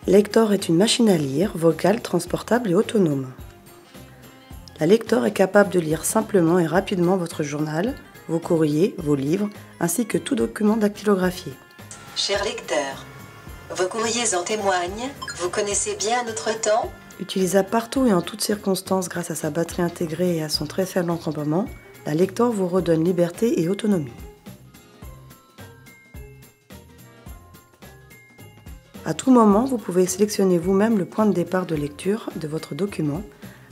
Lector est une machine à lire, vocale, transportable et autonome. La Lector est capable de lire simplement et rapidement votre journal, vos courriers, vos livres, ainsi que tout document dactylographié. Cher lecteur, vos courriers en témoignent, vous connaissez bien notre temps? Utilisable partout et en toutes circonstances grâce à sa batterie intégrée et à son très faible encombrement, la Lector vous redonne liberté et autonomie. À tout moment, vous pouvez sélectionner vous-même le point de départ de lecture de votre document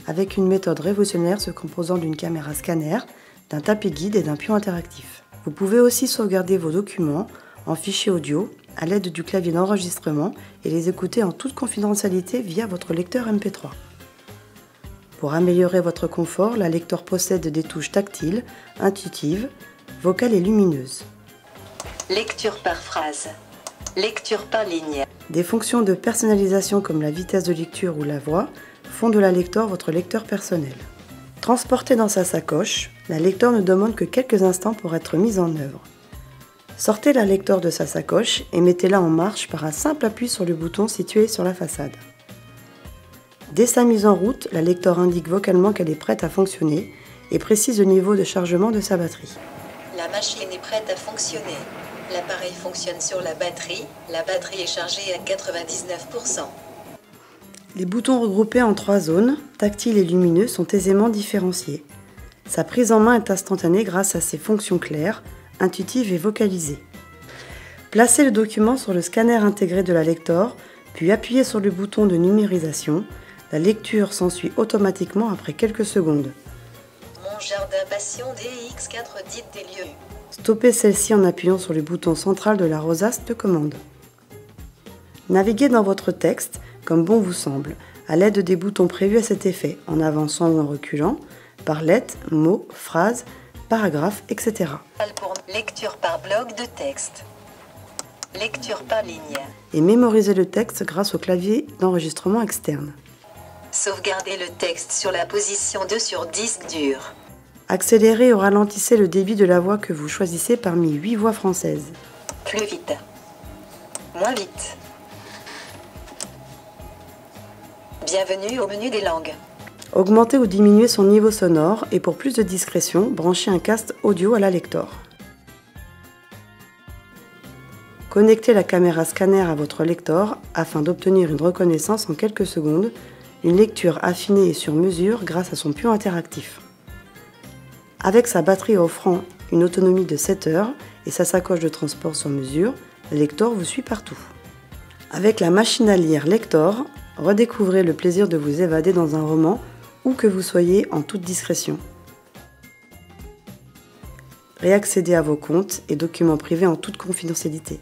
avec une méthode révolutionnaire se composant d'une caméra scanner, d'un tapis guide et d'un pion interactif. Vous pouvez aussi sauvegarder vos documents en fichiers audio à l'aide du clavier d'enregistrement et les écouter en toute confidentialité via votre lecteur MP3. Pour améliorer votre confort, la Lector possède des touches tactiles, intuitives, vocales et lumineuses. Lecture par phrase. Lecture par ligne. Des fonctions de personnalisation comme la vitesse de lecture ou la voix font de la Lector votre lecteur personnel. Transportée dans sa sacoche, la Lector ne demande que quelques instants pour être mise en œuvre. Sortez la Lector de sa sacoche et mettez-la en marche par un simple appui sur le bouton situé sur la façade. Dès sa mise en route, la Lector indique vocalement qu'elle est prête à fonctionner et précise le niveau de chargement de sa batterie. La machine est prête à fonctionner. L'appareil fonctionne sur la batterie est chargée à 99%. Les boutons regroupés en 3 zones, tactiles et lumineux, sont aisément différenciés. Sa prise en main est instantanée grâce à ses fonctions claires, intuitives et vocalisées. Placez le document sur le scanner intégré de la Lector, puis appuyez sur le bouton de numérisation. La lecture s'ensuit automatiquement après quelques secondes. Mon jardin passion DX4 dites des lieux. Stoppez celle-ci en appuyant sur le bouton central de la rosace de commande. Naviguez dans votre texte comme bon vous semble, à l'aide des boutons prévus à cet effet, en avançant ou en reculant, par lettres, mots, phrases, paragraphes, etc. Pour lecture par bloc de texte. Lecture par ligne. Et mémorisez le texte grâce au clavier d'enregistrement externe. Sauvegardez le texte sur la position 2 sur disque dur. Accélérez ou ralentissez le débit de la voix que vous choisissez parmi 8 voix françaises. Plus vite. Moins vite. Bienvenue au menu des langues. Augmentez ou diminuez son niveau sonore et pour plus de discrétion, branchez un casque audio à la Lector. Connectez la caméra scanner à votre Lector afin d'obtenir une reconnaissance en quelques secondes, une lecture affinée et sur mesure grâce à son pion interactif. Avec sa batterie offrant une autonomie de 7 heures et sa sacoche de transport sur mesure, la Lector vous suit partout. Avec la machine à lire Lector, redécouvrez le plaisir de vous évader dans un roman où que vous soyez en toute discrétion. Réaccédez à vos comptes et documents privés en toute confidentialité.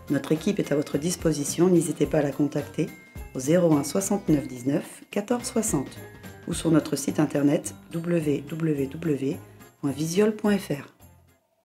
Notre équipe est à votre disposition, n'hésitez pas à la contacter au 01 69 19 14 60 ou sur notre site internet www.visiol.fr.